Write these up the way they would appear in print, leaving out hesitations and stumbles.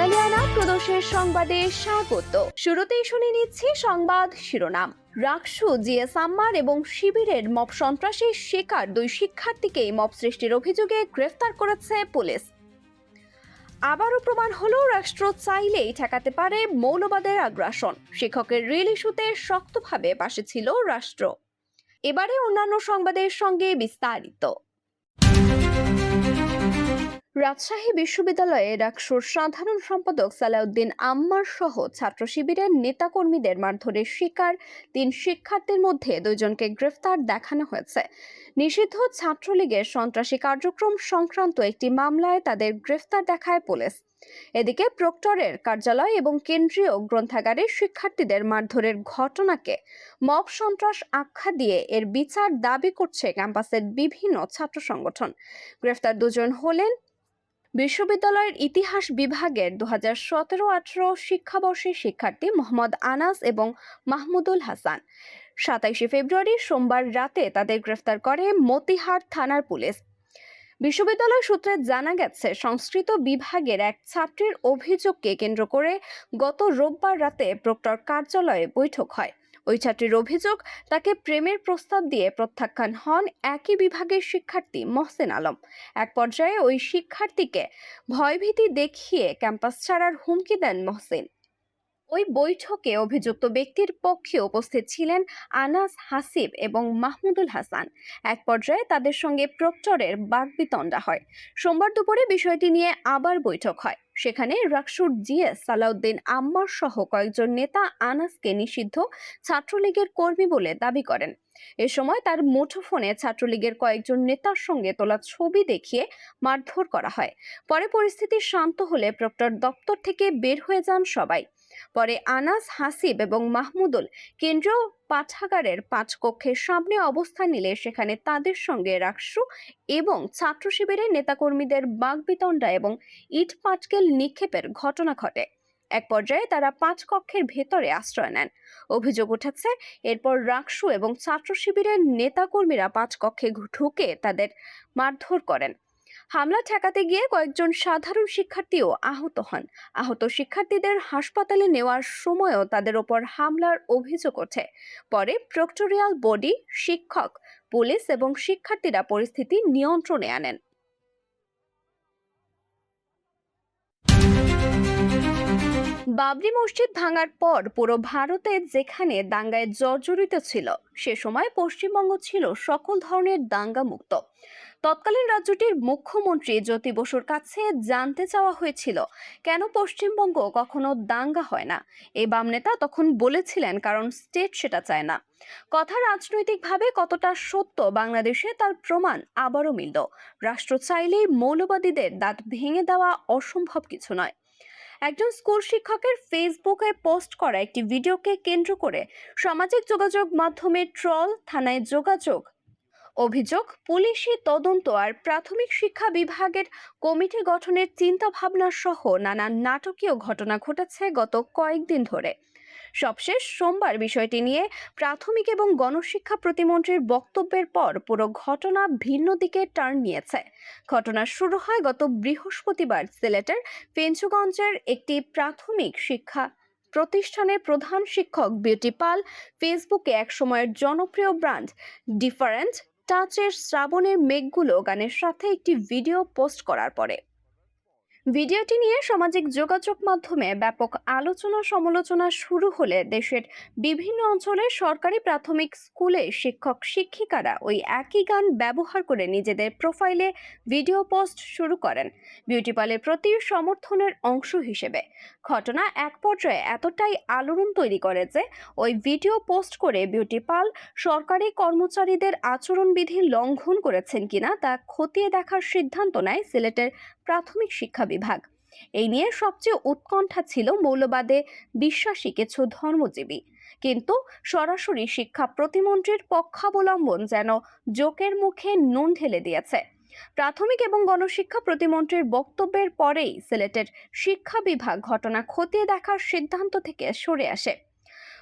বাঙালিয়ানা প্রদোষের সংবাদে স্বাগত। শুরুতেই শুনে নিচ্ছি সংবাদ শিরোনাম। রাকসু, জিএস আম্মার এবং শিবিরের মব সন্ত্রাসী শিকার দুই শিক্ষার্থীকে মব সৃষ্টির অভিযোগে গ্রেফতার করেছে পুলিশ। আবারও প্রমাণ হলো রাষ্ট্র চাইলেই ঠেকাতে পারে মৌলবাদের আগ্রাসন। শিক্ষকের রিল ইস্যুতে শক্তভাবে পাশে ছিল রাষ্ট্র। এবারে অন্যান্য সংবাদের সঙ্গে বিস্তারিত। রাজশাহী বিশ্ববিদ্যালয়ে রাকসুর সাধারণ সম্পাদক সালাউদ্দিন আম্মার সহ ছাত্র শিবিরের নেতাকর্মীদের মারধরের শিকার ৩ শিক্ষার্থীর মধ্যে 2 জনকে গ্রেফতার দেখানো হয়েছে। নিষিদ্ধ ছাত্রলীগের সন্ত্রাসী কার্যক্রম সংক্রান্ত একটি মামলায় তাদের গ্রেফতার দেখায় পুলিশ। এদিকে প্রক্টরের কার্যালয় এবং কেন্দ্রীয় গ্রন্থাগারের শিক্ষার্থীদের মারধরের ঘটনাকে মব সন্ত্রাস আখ্যা দিয়ে এর বিচার দাবি করছে ক্যাম্পাসের বিভিন্ন ছাত্র সংগঠন। গ্রেফতার 2 জন হলেন বিশ্ববিদ্যালয়ের ইতিহাস বিভাগের 2017-18 শিক্ষাবর্ষের শিক্ষার্থী মোহাম্মদ আনাস এবং মাহমুদুল হাসান। 27 ফেব্রুয়ারি সোমবার রাতে তাদের গ্রেফতার করে মতিহার থানার পুলিশ। বিশ্ববিদ্যালয় সূত্রে জানা গেছে, সংস্কৃত বিভাগের এক ছাত্রীর অভিযোগকে কেন্দ্র করে গত রোববার রাতে প্রক্টর কার্যালয়ে বৈঠক হয়। ওই ছাত্রীর অভিযোগ, তাকে প্রেমের প্রস্তাব দিয়ে প্রত্যাখ্যান হন একই বিভাগের শিক্ষার্থী মহসিন আলম। এক পর্যায়ে ওই শিক্ষার্থীকে ভয়ভীতি দেখিয়ে ক্যাম্পাস ছাড়ার হুমকি দেন মহসিন। ওই বৈঠকে অভিযুক্ত ব্যক্তির পক্ষে উপস্থিত ছিলেন আনাস, হাসিব এবং মাহমুদুল হাসান। এক পর্যায়ে তাদের সঙ্গে প্রক্টরের বাকবিতণ্ডা হয়। সোমবার দুপুরে বিষয়টি নিয়ে আবার বৈঠক হয়। সেখানে রাকসুর জিএস সালাউদ্দিন আম্মার সহ কয়েকজন নেতা আনাসকে নিষিদ্ধ ছাত্রলীগের কর্মী বলে দাবি করেন। এ সময় তার মুঠোফোনে ছাত্রলীগের কয়েকজন নেতার সঙ্গে তোলা ছবি দেখিয়ে মারধর করা হয়। পরে পরিস্থিতি শান্ত হলে প্রক্টর দপ্তর থেকে বের হয়ে যান সবাই। পরে আনাস, হাসিব এবং মাহমুদুল কেন্দ্রীয় পাঠাগারের 5 কক্ষের সামনে অবস্থান নিলে সেখানে তাদের সঙ্গে রাকসু এবং ছাত্র শিবিরের নেতাকর্মীদের বাকবিতণ্ডা এবং ইট পাটকেল নিক্ষেপের ঘটনা ঘটে। এক পর্যায়ে তারা 5 কক্ষের ভেতরে আশ্রয় নেন। অভিযোগ উঠেছে, এরপর রাকসু এবং ছাত্র শিবিরের নেতাকর্মীরা 5 কক্ষে ঢুকে তাদের মারধর করেন। হামলা ঠেকাতে গিয়ে কয়েকজন সাধারণ শিক্ষার্থীও আহত হন। আহত শিক্ষার্থীদের হাসপাতালে নেওয়ার সময়ও তাদের ওপর হামলার অভিযোগ ওঠে। পরে প্রক্টোরিয়াল বডি, শিক্ষক, পুলিশ এবং শিক্ষার্থীরা পরিস্থিতি নিয়ন্ত্রণে আনেন। বাবরি মসজিদ ভাঙার পর পুরো ভারতে যেখানে দাঙ্গায় জর্জরিত ছিল, সে সময় পশ্চিমবঙ্গ ছিল সকল ধরনের দাঙ্গা মুক্ত। তৎকালীন রাজ্যটির মুখ্যমন্ত্রী জ্যোতি বসুর কাছে জানতে চাওয়া হয়েছিল, কেন পশ্চিমবঙ্গ কখনো দাঙ্গা হয় না। এই বাম নেতা তখন বলেছিলেন, কারণ স্টেট সেটা চায় না। কথা রাজনৈতিকভাবে কতটা সত্য বাংলাদেশে তার প্রমাণ আবারও মিলল। রাষ্ট্র চাইলেই মৌলবাদীদের দাঁত ভেঙে দেওয়া অসম্ভব কিছু নয়। একজন স্কুল শিক্ষকের ফেসবুকে পোস্ট করা একটি ভিডিওকে কেন্দ্র করে সামাজিক যোগাযোগ মাধ্যমে ট্রল, থানায় যোগাযোগ, অভিযোগ, পুলিশি তদন্ত আর প্রাথমিক শিক্ষা বিভাগের কমিটি গঠনের চিন্তা ভাবনা সহ নানা নাটকীয় ঘটনা ঘটেছে গত কয়েকদিন ধরে। সবশেষ সোমবার বিষয়টি নিয়ে প্রাথমিক এবং গণশিক্ষা প্রতিমন্ত্রীর বক্তব্যের পর পুরো ঘটনা ভিন্ন দিকে টার্ন নিয়েছে। ঘটনা শুরু হয় গত বৃহস্পতিবার সিলেটের পেঞ্চুগঞ্জের একটি প্রাথমিক শিক্ষা প্রতিষ্ঠানের প্রধান শিক্ষক বিউটি পাল ফেসবুকে এক সময়ের জনপ্রিয় ব্র্যান্ড ডিফারেন্ট টাচের শ্রাবণের মেঘগুলো গানের সাথে একটি ভিডিও পোস্ট করার পরে। ভিডিওটি নিয়ে সামাজিক যোগাযোগ মাধ্যমে ব্যাপক আলোচনা সমালোচনা শুরু হলে দেশের বিভিন্ন অঞ্চলের সরকারি প্রাথমিক স্কুলে শিক্ষক শিক্ষিকারা ওই একই গান ব্যবহার করে নিজেদের প্রোফাইলে ভিডিও পোস্ট শুরু করেন বিউটি পালের প্রতি সমর্থনের অংশ হিসেবে। ঘটনা এক পর্যায়ে এতটাই আলোড়ন তৈরি করে যে ওই ভিডিও পোস্ট করে বিউটি পাল সরকারি কর্মচারীদের আচরণবিধি লঙ্ঘন করেছেন কিনা তা খতিয়ে দেখার সিদ্ধান্ত নেয় সিলেটের প্রাথমিক শিক্ষা বিভাগ। এই নিয়ে সবচেয়ে উৎকণ্ঠা ছিল মৌলবাদে বিশ্বাসী কিছু ধর্মজীবী, কিন্তু সরাসরি শিক্ষা প্রতিমন্ত্রীর পক্ষাবলম্বন যেন জোকের মুখে নুন ঢেলে দিয়েছে। প্রাথমিক এবং গণশিক্ষা প্রতিমন্ত্রীর বক্তব্যের পরেই সিলেটের শিক্ষা বিভাগ ঘটনা খতিয়ে দেখার সিদ্ধান্ত থেকে সরে আসে।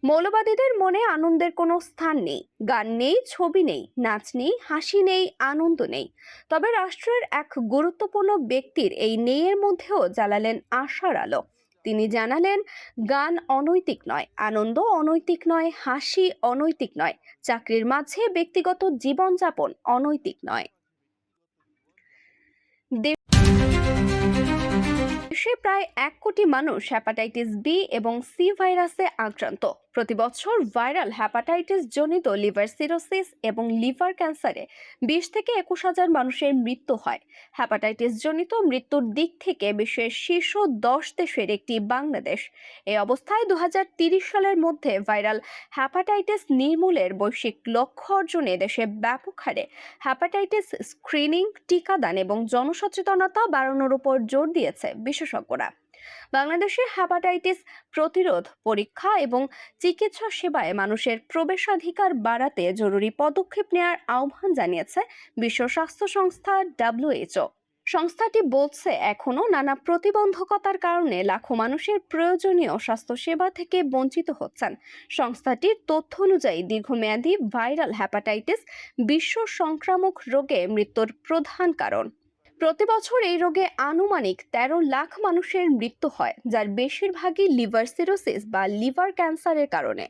মৌলবাদীদের মনে আনন্দের কোনো স্থান নেই, গান নেই, ছবি নেই, নাচ নেই, হাসি নেই, আনন্দ নেই। তবে রাষ্ট্রের এক গুরুত্বপূর্ণ ব্যক্তির এই নেইয়ের মধ্যেও জ্বালালেন আশার আলো। তিনি জানালেন, গান অনৈতিক নয়, আনন্দ অনৈতিক নয়, হাসি অনৈতিক নয়, চাকরির মাঝে ব্যক্তিগত জীবনযাপন অনৈতিক নয়। দেশে প্রায় 1 কোটি মানুষ হ্যাপাটাইটিস বি এবং সি ভাইরাসে আক্রান্ত। প্রতি বছর ভাইরাল হ্যাপাটাইটিস জনিত লিভার সিরোসিস এবং লিভার ক্যান্সারে 20 থেকে 21 হাজার মানুষের মৃত্যু হয়। হ্যাপাটাইটিস জনিত মৃত্যুর দিক থেকে বিশ্বের শীর্ষ 10 দেশের একটি বাংলাদেশ। এই অবস্থায় 2030 সালের মধ্যে ভাইরাল হ্যাপাটাইটিস নির্মূলের বৈশ্বিক লক্ষ্য অর্জনে দেশে ব্যাপক হারে হ্যাপাটাইটিস স্ক্রিনিং, টিকাদান এবং জনসচেতনতা বাড়ানোর উপর জোর দিয়েছে বিশেষজ্ঞরা। বাংলাদেশে হ্যাপাটাইটিস প্রতিরোধ, পরীক্ষা এবং চিকিৎসা সেবায় মানুষের প্রবেশাধিকার বাড়াতে জরুরি পদক্ষেপ নেওয়ার আহ্বান জানিয়েছে বিশ্ব স্বাস্থ্য সংস্থা WHO। সংস্থাটি বলছে, এখনো নানা প্রতিবন্ধকতার কারণে লাখো মানুষের প্রয়োজনীয় স্বাস্থ্যসেবা থেকে বঞ্চিত হচ্ছেন। সংস্থাটির তথ্য অনুযায়ী দীর্ঘমেয়াদী ভাইরাল হ্যাপাটাইটিস বিশ্ব সংক্রামক রোগে মৃত্যুর প্রধান কারণ। প্রতি বছর এই রোগে আনুমানিক 13 লাখ মানুষের মৃত্যু হয়, যার বেশিরভাগই লিভার সিরোসিস বা লিভার ক্যান্সারের কারণে।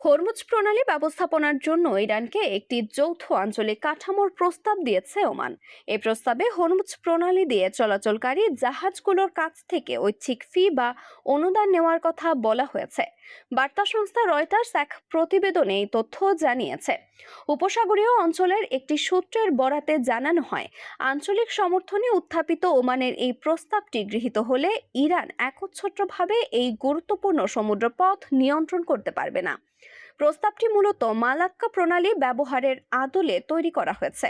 হরমুজ প্রণালী ব্যবস্থাপনার জন্য ইরানকে একটি যৌথ আঞ্চলিক কাঠামোর প্রস্তাব দিয়েছে ওমান। এই প্রস্তাবে হরমুজ প্রণালী দিয়ে চলাচলকারী জাহাজগুলোর কাছ থেকে ঐচ্ছিক ফি বা অনুদান নেওয়ার কথা বলা হয়েছে। বার্তা সংস্থা রয়টার্স এক প্রতিবেদনে এই তথ্য জানিয়েছে। উপসাগরীয় অঞ্চলের একটি সূত্রের বরাতে জানানো হয়, আঞ্চলিক সমর্থনে উত্থাপিত ওমানের এই প্রস্তাবটি গৃহীত হলে ইরান একচ্ছত্রভাবে এই গুরুত্বপূর্ণ সমুদ্রপথ নিয়ন্ত্রণ করতে পারবে না। প্রস্তাবটি মূলত মালাক্কা প্রণালী ব্যবহারের আদলে তৈরি করা হয়েছে,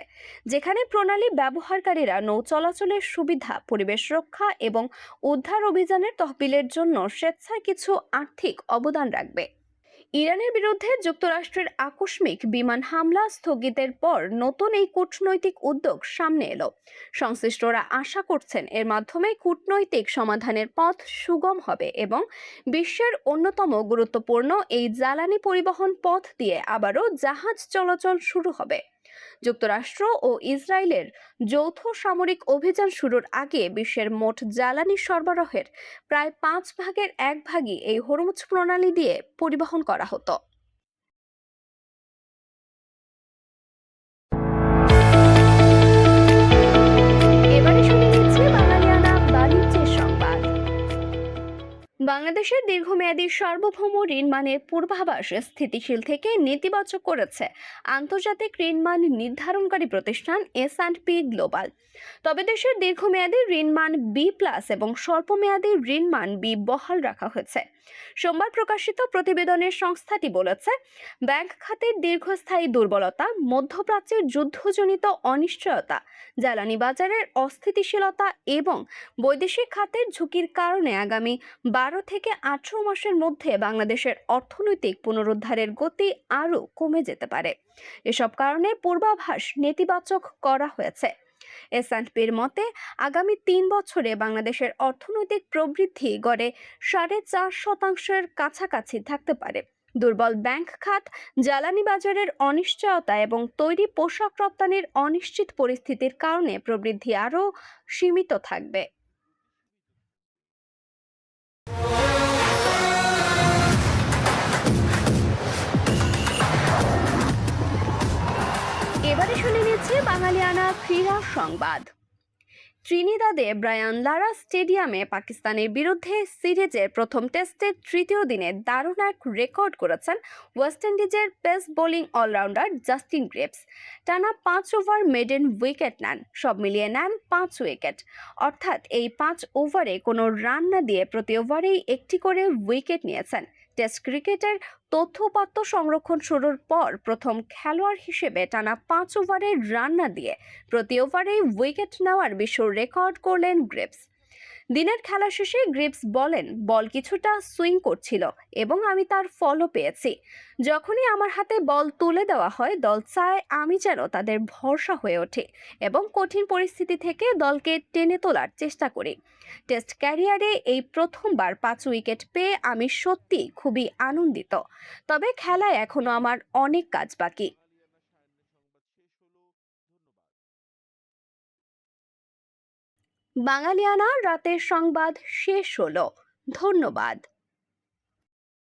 যেখানে প্রণালী ব্যবহারকারীরা নৌ চলাচলের সুবিধা, পরিবেশ রক্ষা এবং উদ্ধার অভিযানের তহবিলের জন্য স্বেচ্ছায় কিছু আর্থিক অবদান রাখবে। ইরানের বিরুদ্ধে যুক্তরাষ্ট্রের আকস্মিক বিমান হামলা স্থগিতের পর নতুন এই কূটনৈতিক উদ্যোগ সামনে এলো। সংশ্লিষ্টরা আশা করছেন, এর মাধ্যমে কূটনৈতিক সমাধানের পথ সুগম হবে এবং বিশ্বের অন্যতম গুরুত্বপূর্ণ এই জ্বালানি পরিবহন পথ দিয়ে আবারও জাহাজ চলাচল শুরু হবে। যুক্তরাষ্ট্র ও ইসরায়েলের যৌথ সামরিক অভিযান শুরুর আগে বিশ্বের মোট জ্বালানি সরবরাহের প্রায় 1/5 এই হরমুজ প্রণালী দিয়ে পরিবহন করা হতো। এবারে শুনে নিচ্ছে বাঙালিয়ানা বাণিজ্যের সংবাদ। বাংলাদেশের দীর্ঘমেয়াদী সার্বভৌম ঋণ মানের পূর্বাভাস স্থিতিশীল থেকে নেতিবাচক করেছে আন্তর্জাতিক ঋণ মান নির্ধারণকারী প্রতিষ্ঠান S&P গ্লোবাল। তবে দেশের দীর্ঘমেয়াদী ঋণ মান B+ এবং স্বল্পমেয়াদী ঋণ মান B বহাল রাখা হয়েছে। সোমবার প্রকাশিত প্রতিবেদনে সংস্থাটি বলেছে, ব্যাংক খাতের দীর্ঘস্থায়ী দুর্বলতা, মধ্যপ্রাচ্যের যুদ্ধজনিত অনিশ্চয়তা, জ্বালানি বাজারের অস্থিতিশীলতা এবং বৈদেশিক খাতের ঝুঁকির কারণে আগামী 12 থেকে 18 মাসের মধ্যে বাংলাদেশের অর্থনৈতিক পুনরুদ্ধারের গতি আরও কমে যেতে পারে। এসব কারণে পূর্বাভাস নেতিবাচক করা হয়েছে। S&Pর মতে, আগামী 3 বছরে বাংলাদেশের অর্থনৈতিক প্রবৃদ্ধি গড়ে 4.5% কাছাকাছি থাকতে পারে। দুর্বল ব্যাংক খাত, জ্বালানি বাজারের অনিশ্চয়তা এবং তৈরি পোশাক রপ্তানির অনিশ্চিত পরিস্থিতির কারণে প্রবৃদ্ধি আরও সীমিত থাকবে। এবারে শুনে নিচ্ছে বাঙালিয়ানা ক্রীড়া সংবাদ। ত্রিনিদাদে ব্রায়ান লারা স্টেডিয়ামে পাকিস্তানের বিরুদ্ধে সিরিজের প্রথম টেস্টের তৃতীয় দিনে দারুণ এক রেকর্ড করেছেন ওয়েস্ট ইন্ডিজের pace bowling allrounder Justin Greaves. টানা 5 ওভার মেডেন উইকেট নেন, সব মিলিয়ে নেন 5 উইকেট। অর্থাৎ এই 5 ওভারে কোনো রান না দিয়ে প্রতি ওভারেই একটি করে উইকেট নিয়েছেন। টেস্ট ক্রিকেটের তথ্য-উপাত্ত সংরক্ষণ শুরুর পর প্রথম খেলোয়াড় হিসেবে টানা 5 ওভারে রান না দিয়ে প্রতি ওভারেই উইকেট নেওয়ার বিশ্ব রেকর্ড করলেন গ্রেভস। দিনের খেলা শেষে গ্রিপস বলেন, বল কিছুটা সুইং করছিল এবং আমি তার ফলও পেয়েছি। যখনই আমার হাতে বল তুলে দেওয়া হয়, দল চায় আমি যেন তাদের ভরসা হয়ে ওঠে এবং কঠিন পরিস্থিতি থেকে দলকে টেনে তোলার চেষ্টা করি। টেস্ট ক্যারিয়ারে এই প্রথমবার 5 উইকেট পেয়ে আমি সত্যি খুবই আনন্দিত। তবে খেলায় এখনো আমার অনেক কাজ বাকি। বাঙালিয়ানা রাতের সংবাদ শেষ হলো। ধন্যবাদ।